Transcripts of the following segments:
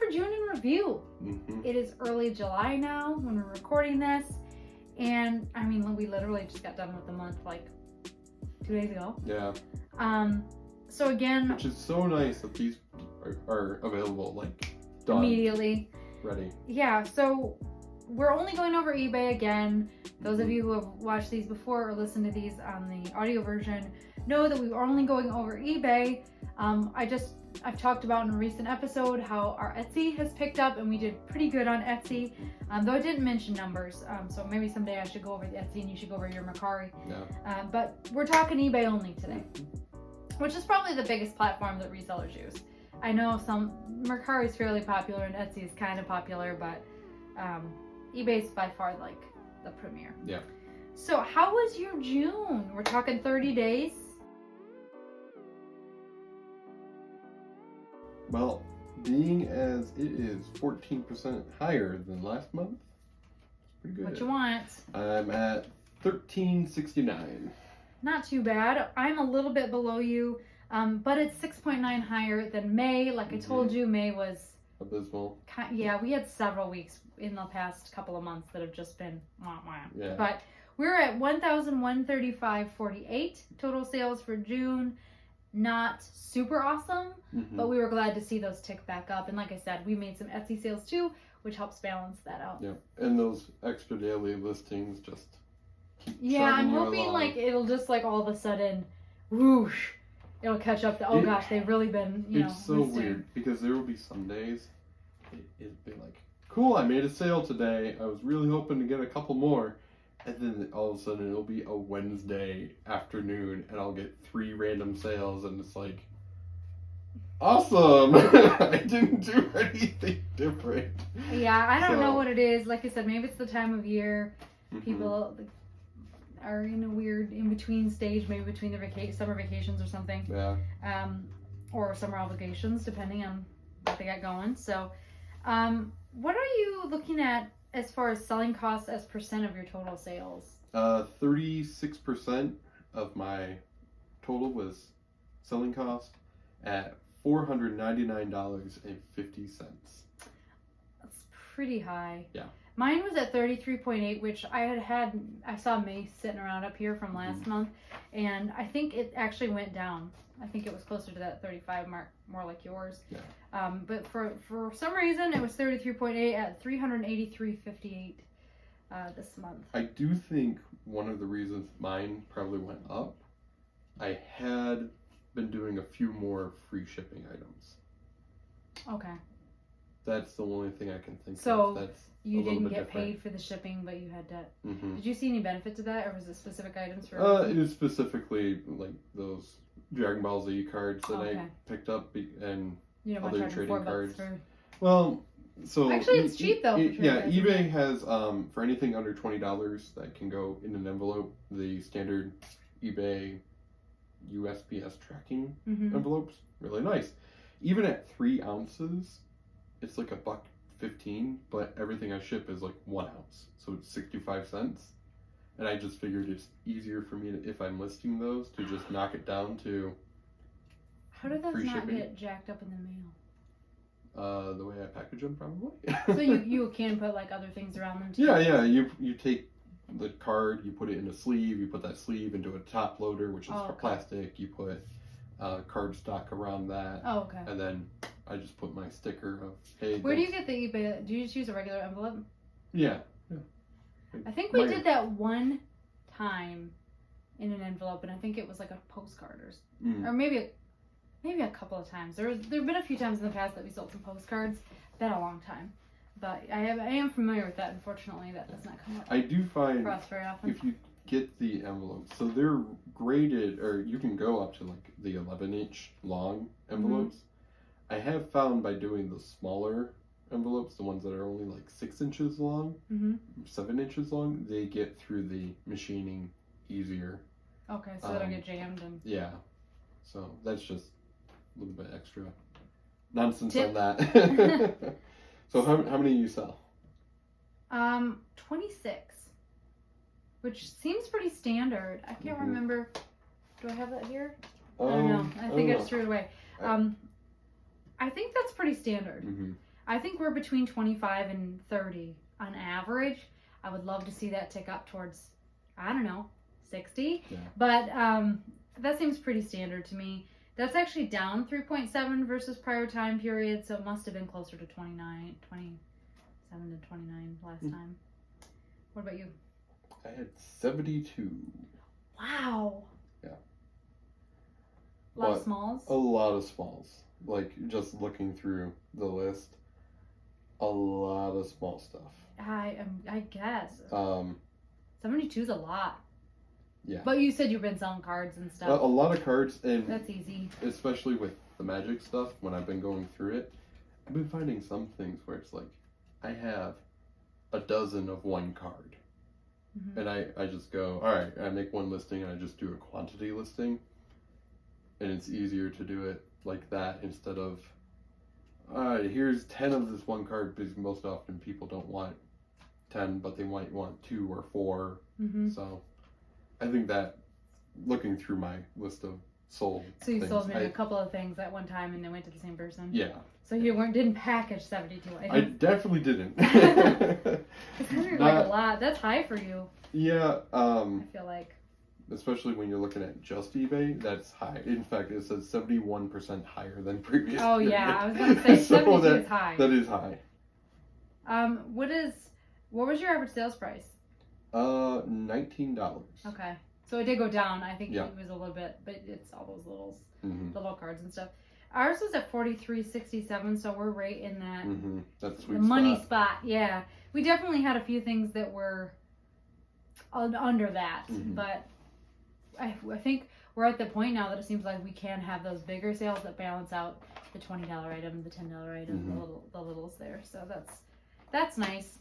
for June in review. Mm-hmm. It is early July now when we're recording this. And I mean, we literally just got done with the month like 2 days ago. Yeah. So again, which is so nice that these are available, like, done. Immediately. Ready. Yeah, so we're only going over eBay again. Those of you who have watched these before or listened to these on the audio version know that we were only going over eBay. I've talked about in a recent episode how our Etsy has picked up and we did pretty good on Etsy, though I didn't mention numbers. So maybe someday I should go over the Etsy and you should go over your Mercari. Yeah. But we're talking eBay only today, which is probably the biggest platform that resellers use. I know Mercari is fairly popular and Etsy is kind of popular, but eBay is by far like the premier. Yeah. So how was your June? We're talking 30 days. Well, being as it is 14% higher than last month, it's pretty good. What you want? I'm at $13.69. Not too bad. I'm a little bit below you, but it's 6.9 higher than May. Like I told you, May was abysmal. Yeah, we had several weeks in the past couple of months that have just been wah wah. Yeah. But we're at 1,135.48 total sales for June. Not super awesome, but we were glad to see those tick back up. And like I said, we made some Etsy sales too, which helps balance that out. Yeah, and those extra daily listings just keep I'm chugging you hoping along. like it'll just like all of a sudden, whoosh, it'll catch up to, oh gosh, they've really been, It's so listing. weird because there will be some days it'd be like, cool, I made a sale today. I was really hoping to get a couple more. And then all of a sudden it'll be a Wednesday afternoon and I'll get 3 random sales and it's like, awesome! I didn't do anything different. Yeah, I don't know what it is. Like I said, maybe it's the time of year. People are in a weird in-between stage, maybe between their summer vacations or something. Yeah. Or summer obligations, depending on what they got going. So, what are you looking at as far as selling costs as percent of your total sales? 36% of my total was selling cost at $499.50. That's pretty high. Yeah. Mine was at 33.8, which I saw May sitting around up here from last month, and I think it actually went down. I think it was closer to that 35 mark, more like yours. Yeah. But for some reason, it was 33.8 at 383.58 this month. I do think one of the reasons mine probably went up, I had been doing a few more free shipping items. Okay. That's the only thing I can think of. So That's you didn't get different. paid for the shipping, but you had to. Mm-hmm. Did you see any benefit to that, or was it specific items for? It was specifically like those Dragon Ball Z cards that I picked up and you don't want other to charge trading $4 cards. for. Well, so actually, it's cheap though. Yeah, eBay has for anything under $20 that can go in an envelope. The standard eBay USPS tracking envelopes, really nice. Even at 3 ounces, it's like $1.15, but everything I ship is like 1 ounce, so it's 65 cents. And I just figured it's easier for me to, if I'm listing those, to just knock it down to. How did that free not shipping. get jacked up in the mail? The way I package them, probably. So you can put like other things around them too? Yeah. You take the card, you put it in a sleeve, you put that sleeve into a top loader, which is for plastic. You put card stock around that. Oh, okay. And then I just put my sticker of, hey. Where do you get the eBay? Do you just use a regular envelope? Yeah. I think we did that one time in an envelope, and I think it was like a postcard or maybe a couple of times. There have been a few times in the past that we sold some postcards. Been a long time, but I am familiar with that. Unfortunately, that does not come up. I do find for us very often. If you get the envelopes, so they're graded, or you can go up to like the 11-inch long envelopes. I have found by doing the smaller envelopes, the ones that are only like 6 inches long, 7 inches long, they get through the machining easier. Okay, so they don't get jammed and. Yeah, so that's just a little bit extra nonsense Tip. on that. So how many do you sell? 26, which seems pretty standard. I can't remember. Do I have that here? I don't know. I think I just threw it away. I think that's pretty standard. I think we're between 25 and 30 on average. I would love to see that tick up towards, I don't know, 60. Yeah. But that seems pretty standard to me. That's actually down 3.7 versus prior time period, so it must have been closer to 27 to 29 last time. What about you? I had 72. Wow. Yeah. A lot of smalls? A lot of smalls. Like, just looking through the list, a lot of small stuff. I guess. 72 is a lot. Yeah. But you said you've been selling cards and stuff. A lot of cards, and that's easy. Especially with the magic stuff, when I've been going through it, I've been finding some things where it's like, I have a dozen of one card. Mm-hmm. And I just go, all right, I make one listing and I just do a quantity listing. And it's easier to do it like that instead of, all right, here's 10 of this one card, because most often people don't want 10, but they might want 2 or 4. Mm-hmm. So I think that looking through my list of sold So you sold maybe a couple of things at one time and they went to the same person? Yeah. So you didn't package 72 items? I definitely didn't. It's kind of like a lot. That's high for you. Yeah. I feel like. Especially when you're looking at just eBay, that's high. In fact, it says 71% higher than previous. Oh yeah, I was going to say 72 is high. That is high. What was your average sales price? $19. Okay. So it did go down. I think it was a little bit, but it's all those little cards and stuff. Ours was at $43.67, so we're right in that That's sweet the money spot. Yeah, we definitely had a few things that were under that, but I think we're at the point now that it seems like we can have those bigger sales that balance out the $20 item, the $10 item, the littles there. So that's nice.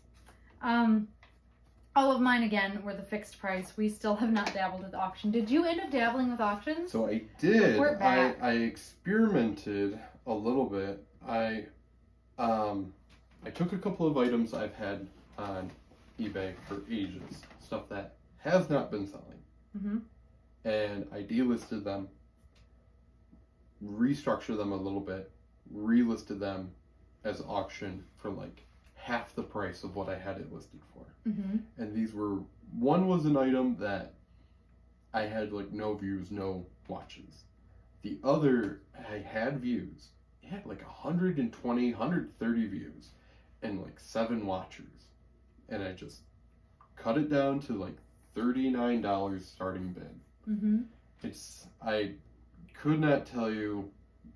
All of mine, again, were the fixed price. We still have not dabbled with auction. Did you end up dabbling with auctions? So I did. I experimented a little bit. I took a couple of items I've had on eBay for ages, stuff that has not been selling, and I delisted them, restructured them a little bit, relisted them as auction for like half the price of what I had it listed for. And these were, one was an item that I had like no views, no watches. The other, I had views. It had like 120, 130 views and like 7 watchers. And I just cut it down to like $39 starting bid. I could not tell you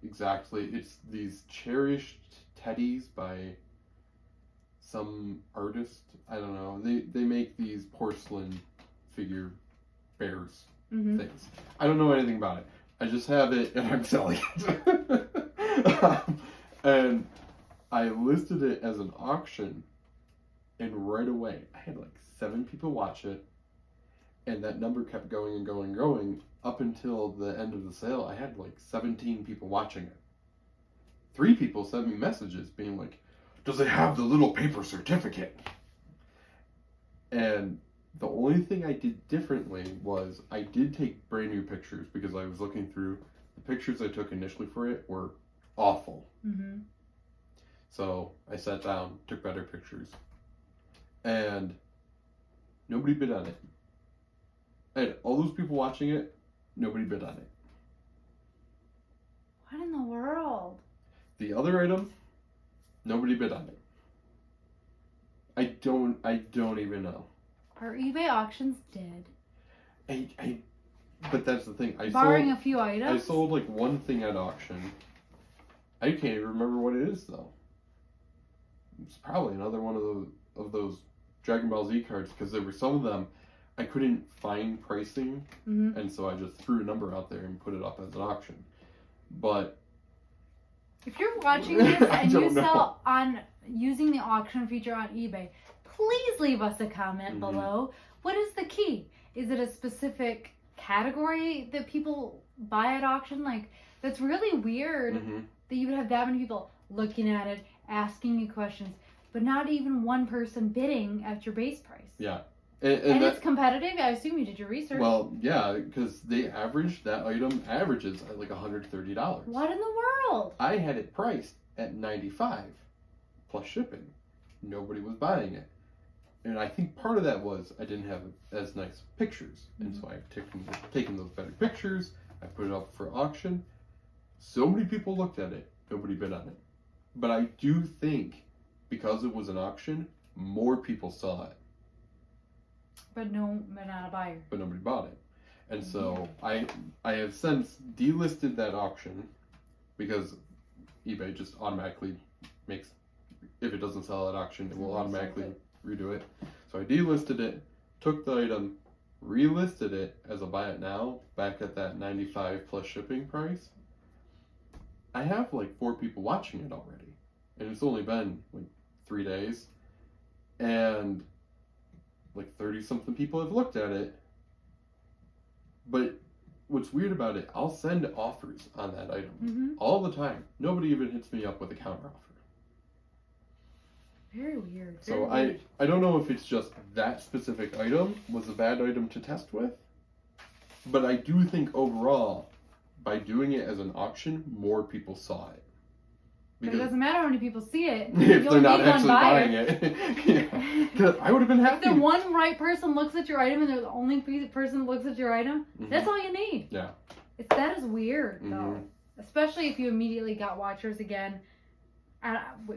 exactly. It's these cherished teddies by some artist. I don't know. They make these porcelain figure bears things. I don't know anything about it. I just have it and I'm selling it. And I listed it as an auction, and right away I had like 7 people watch it, and that number kept going and going and going up until the end of the sale. I had like 17 people watching it. 3 people sent me messages being like, does it have the little paper certificate? And the only thing I did differently was I did take brand new pictures, because I was looking through the pictures I took initially for it were awful. So I sat down, took better pictures, and nobody bid on it. I had all those people watching it, nobody bid on it. What in the world? The other item, nobody bid on it. I don't even know. Are eBay auctions dead? But that's the thing. Barring a few items? I sold like one thing at auction. I can't even remember what it is though. It's probably another one of those Dragon Ball Z cards, because there were some of them I couldn't find pricing, and so I just threw a number out there and put it up as an auction. But if you're watching this and you sell on using the auction feature on eBay, please leave us a comment below. What is the key? Is it a specific category that people buy at auction? Like, that's really weird that you would have that many people looking at it, asking you questions, but not even one person bidding at your base price. Yeah. And it's competitive? I assume you did your research. Well, yeah, because that item averages at like $130. What in the world? I had it priced at $95. plus shipping. Nobody was buying it. And I think part of that was I didn't have as nice pictures. And so I've taken those better pictures, I put it up for auction. So many people looked at it, nobody bid on it. But I do think because it was an auction, more people saw it. But not a buyer. But nobody bought it. And so I have since delisted that auction because eBay just automatically makes, if it doesn't sell at auction, it will automatically redo it. So I delisted it, took the item, relisted it as a buy it now, back at that $95 plus shipping price. I have like 4 people watching it already. And it's only been like 3 days. And like 30 something people have looked at it. But what's weird about it, I'll send offers on that item all the time. Nobody even hits me up with a counter offer. Very weird. So I don't know if it's just that specific item was a bad item to test with. But I do think overall, by doing it as an auction, more people saw it. But it doesn't matter how many people see it if they're not actually buying it. Because I would have been happy. If the one right person looks at your item and they're the only person that looks at your item, that's all you need. Yeah. That is weird, though. Especially if you immediately got watchers again.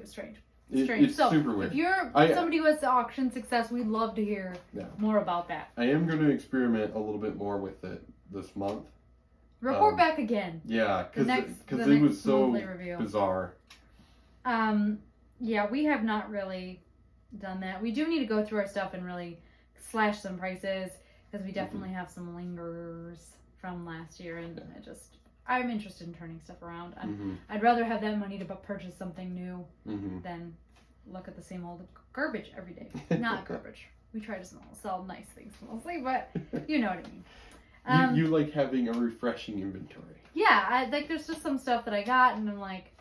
Strange. It's so, super weird. If you're somebody who has auction success, we'd love to hear more about that. I am going to experiment a little bit more with it this month. Report back again. Yeah, because it was so bizarre. Yeah, we have not really done that. We do need to go through our stuff and really slash some prices because we definitely have some lingers from last year, and I'm interested in turning stuff around. I'd rather have that money to purchase something new than look at the same old garbage every day. Not garbage. We try to sell nice things mostly, but you know what I mean. You like having a refreshing inventory. Yeah, there's just some stuff that I got, and I'm like,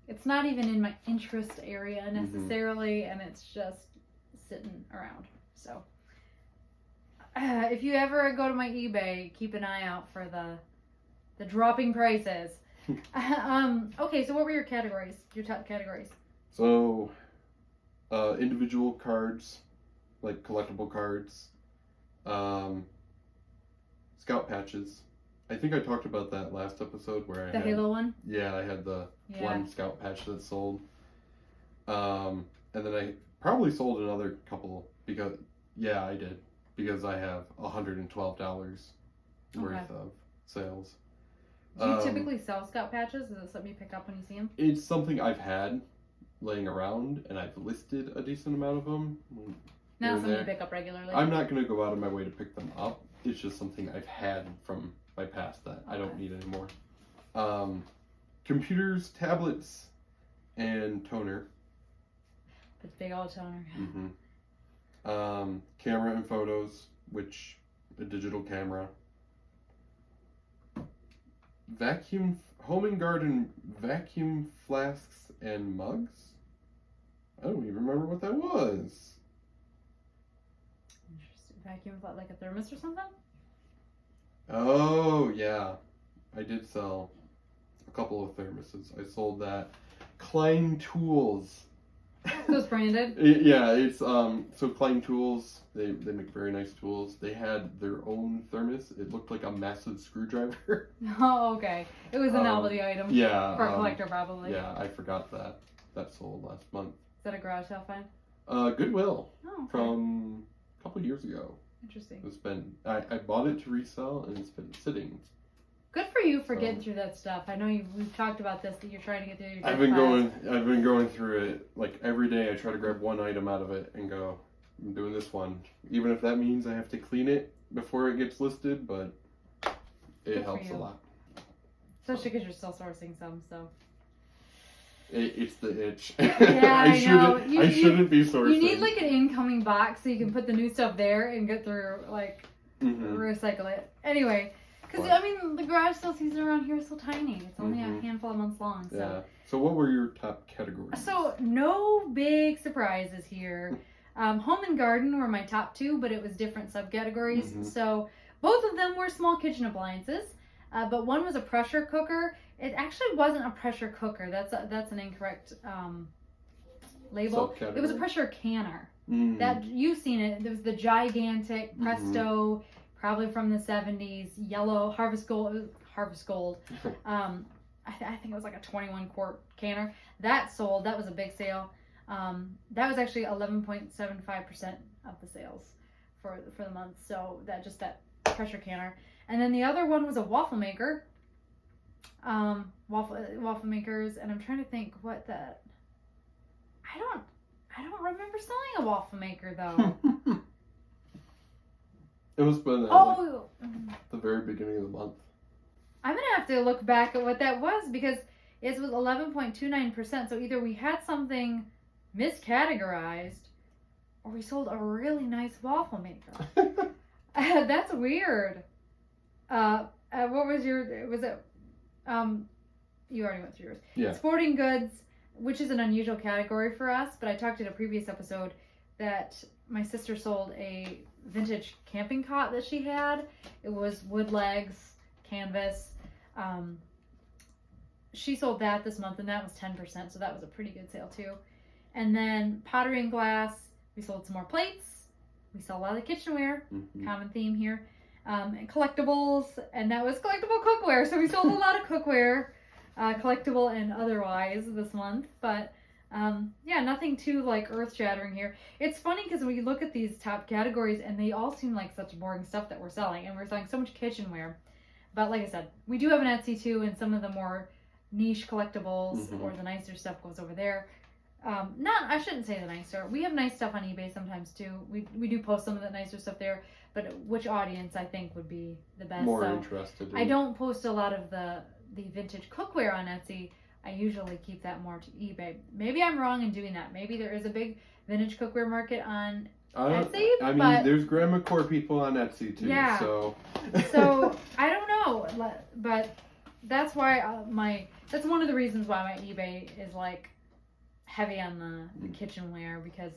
it's not even in my interest area necessarily, and it's just sitting around. So, if you ever go to my eBay, keep an eye out for the dropping prices. Okay, so what were your categories? Your top categories? So, individual cards, like collectible cards, scout patches. I think I talked about that last episode where I had Halo one? Yeah, I had the one scout patch that sold. And then I probably sold another couple because I did. Because I have $112 worth of sales. Do you typically sell scout patches? Is it something you pick up when you see them? It's something I've had laying around, and I've listed a decent amount of them. Not something you pick up regularly? I'm not going to go out of my way to pick them up. It's just something I've had from my past that I don't need anymore. Computers, tablets, and toner. It's big old toner. Camera and photos, which a digital camera. Home and garden vacuum flasks and mugs. I don't even remember what that was. Interesting. Vacuum like a thermos or something? Oh yeah, I did sell a couple of thermoses. I sold that. Klein Tools. So it's branded? Yeah, it's so Klein Tools, they make very nice tools. They had their own thermos. It looked like a massive screwdriver. Oh, okay. It was a novelty item. Yeah. For a collector, probably. Yeah, I forgot that. That sold last month. Is that a garage sale find? Goodwill. Oh, okay. From a couple years ago. Interesting. It's been I bought it to resell, and it's been sitting. Good for you for getting through that stuff. I know we've talked about this, that you're trying to get through your I've been going through it like every day. I try to grab one item out of it and go, I'm doing this one. Even if that means I have to clean it before it gets listed, but it helps a lot. Especially because you're still sourcing some, so. It's the itch. Yeah, I know. I shouldn't be sourcing. You need like an incoming box so you can put the new stuff there and get through, like, recycle it. Anyway. Because, I mean, the garage sale season around here is so tiny. It's only a handful of months long. So. Yeah. So what were your top categories? So, no big surprises here. Home and garden were my top 2, but it was different subcategories. So, both of them were small kitchen appliances. But one was a pressure cooker. It actually wasn't a pressure cooker. That's an incorrect label. It was a pressure canner. That you've seen it. There was the gigantic Presto, probably from the 70s, yellow Harvest Gold. I think it was like a 21 quart canner. That sold. That was a big sale. That was actually 11.75% of the sales for the month. So that pressure canner. And then the other one was a waffle maker. Waffle makers, and I'm trying to think what that. I don't remember selling a waffle maker though. It was the very beginning of the month. I'm gonna have to look back at what that was because it was 11.29%. So either we had something miscategorized, or we sold a really nice waffle maker. That's weird. What was your? Was it? You already went through yours. Yeah. Sporting goods, which is an unusual category for us, but I talked in a previous episode that my sister sold a vintage camping cot that she had. It was wood legs, canvas. She sold that this month, and that was 10%, so that was a pretty good sale too. And then pottery and glass, we sold some more plates. We sell a lot of kitchenware, common theme here. And collectibles, and that was collectible cookware. So we sold a lot of cookware, collectible and otherwise this month. But yeah, nothing too like earth-shattering here. It's funny because we look at these top categories and they all seem like such boring stuff that we're selling, and we're selling so much kitchenware. But like I said, we do have an Etsy too, and some of the more niche collectibles or the nicer stuff goes over there. I shouldn't say the nicer. We have nice stuff on eBay sometimes too. We do post some of the nicer stuff there, but which audience I think would be the best? More interested. I don't post a lot of the vintage cookware on Etsy. I usually keep that more to eBay. Maybe I'm wrong in doing that. Maybe there is a big vintage cookware market on Etsy. I mean, there's grandma core people on Etsy too. Yeah. So I don't know, but that's why that's one of the reasons why my eBay is like heavy on the kitchenware, because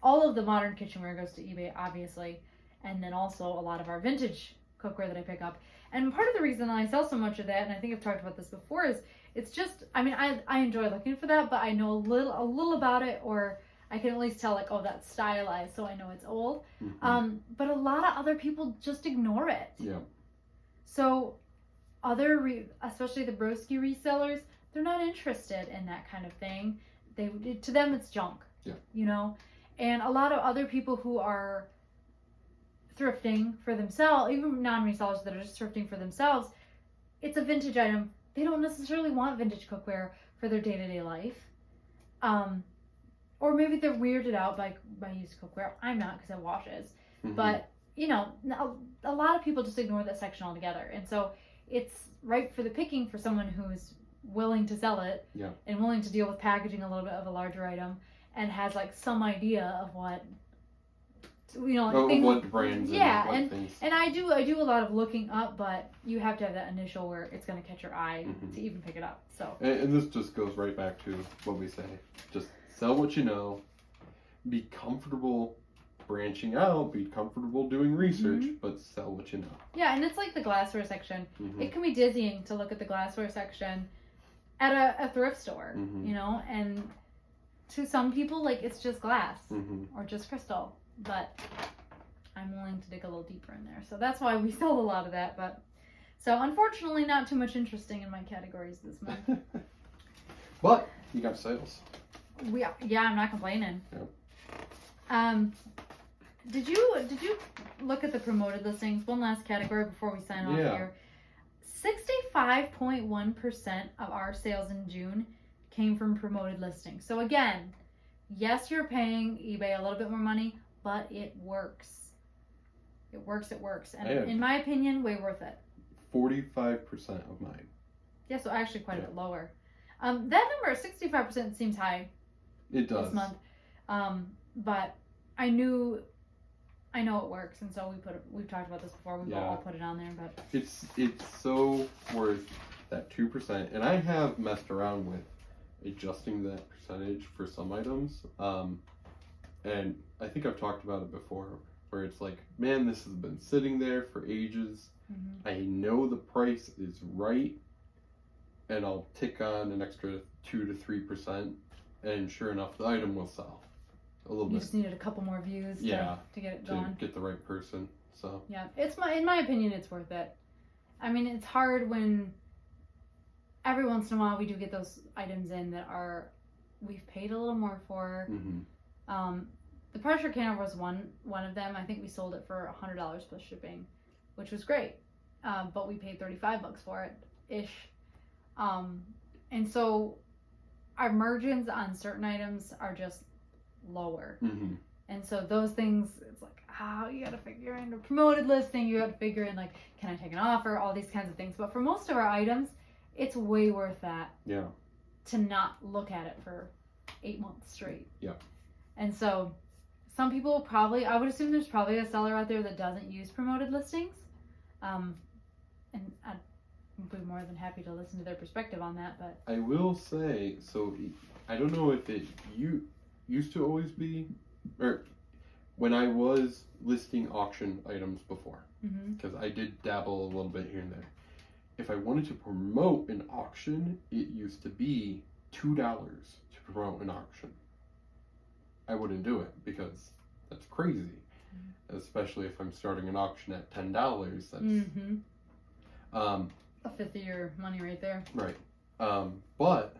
all of the modern kitchenware goes to eBay, obviously, and then also a lot of our vintage cookware that I pick up. And part of the reason I sell so much of that, and I think I've talked about this before, is it's just, I mean, I enjoy looking for that, but I know a little about it, or I can at least tell like, oh, that's stylized, so I know it's old. But a lot of other people just ignore it. Yeah. So especially the broski resellers, they're not interested in that kind of thing. To them, it's junk. Yeah. You know? And a lot of other people who are thrifting for themselves, even non-resellers that are just thrifting for themselves, it's a vintage item. They don't necessarily want vintage cookware for their day-to-day life. Or maybe they're weirded out by used cookware. I'm not, because it washes. But, you know, a lot of people just ignore that section altogether. And so it's ripe for the picking for someone who's willing to sell it and willing to deal with packaging a little bit of a larger item and has like some idea of what, you know, what brands and things. And I do a lot of looking up, but you have to have that initial where it's going to catch your eye to even pick it up. So and this just goes right back to what we say: just sell what you know, be comfortable branching out, be comfortable doing research, but sell what you know. Yeah, and it's like the glassware section. It can be dizzying to look at the glassware section at a thrift store, you know, and to some people, like, it's just glass or just crystal, but I'm willing to dig a little deeper in there. So that's why we sell a lot of that. But so unfortunately, not too much interesting in my categories this month. But you got sales. I'm not complaining. Yep. Did you look at the promoted listings? One last category before we sign off here. 65.1% of our sales in June came from promoted listings. So again, yes, you're paying eBay a little bit more money, but it works. It works. And in my opinion, way worth it. 45% of mine. Yeah, so actually quite a bit lower. That number, 65%, seems high. It does. This month. But I know it works, and so we've talked about this before. We've all put it on there, but it's so worth that 2%. And I have messed around with adjusting that percentage for some items. And I think I've talked about it before, where it's like, man, this has been sitting there for ages. I know the price is right, and I'll tick on an extra 2 to 3%. and sure enough, the item will sell a little You bit. just needed a couple more views to get it going. To get the right person. So yeah, in my opinion, it's worth it. I mean, it's hard when every once in a while we do get those items in that we've paid a little more for. The pressure canner was one of them. I think we sold it for $100 plus shipping, which was great. But we paid $35 for it ish. And so our margins on certain items are just lower. And so those things, it's like, you got to figure in a promoted listing. You got to figure in, like, can I take an offer? All these kinds of things. But for most of our items, it's way worth that. Yeah. To not look at it for 8 months straight. Yeah. And so some people I would assume there's probably a seller out there that doesn't use promoted listings. And I'd be more than happy to listen to their perspective on that. But I will say, so I don't know if it used to always be, or when I was listing auction items before, because I did dabble a little bit here and there. If I wanted to promote an auction, it used to be $2 to promote an auction. I wouldn't do it because that's crazy, especially if I'm starting an auction at $10. That's a fifth of your money right there. Right. But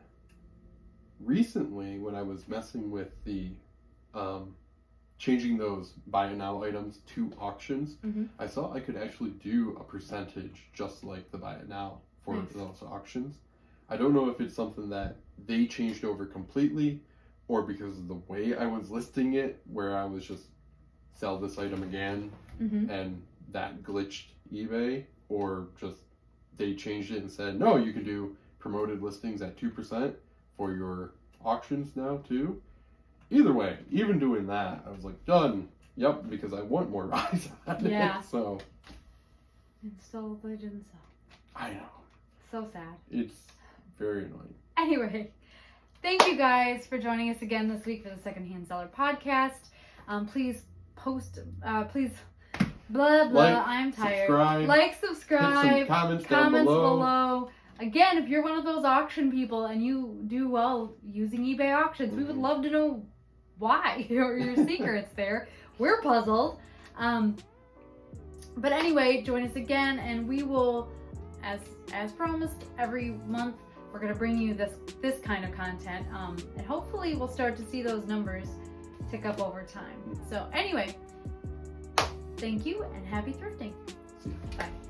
recently, when I was messing with the changing those buy it now items to auctions, I saw I could actually do a percentage just like the buy it now for those auctions. I don't know if it's something that they changed over completely or because of the way I was listing it, where I was just sell this item again and that glitched eBay, or just they changed it and said, no, you can do promoted listings at 2% for your auctions now too. Either way, even doing that, I was like, done. Yep, because I want more eyes on it. So. And still they didn't sell. I know. So sad. It's very annoying. Anyway, thank you guys for joining us again this week for the Secondhand Seller Podcast. Please post, please, blah, blah, I'm tired. Subscribe. Hit some comments down below. Again, if you're one of those auction people and you do well using eBay auctions, we would love to know why, or your secrets there. We're puzzled. But anyway, join us again, and we will, as promised, every month we're going to bring you this kind of content, and hopefully we'll start to see those numbers tick up over time. So anyway, thank you and happy thrifting. See you. Bye.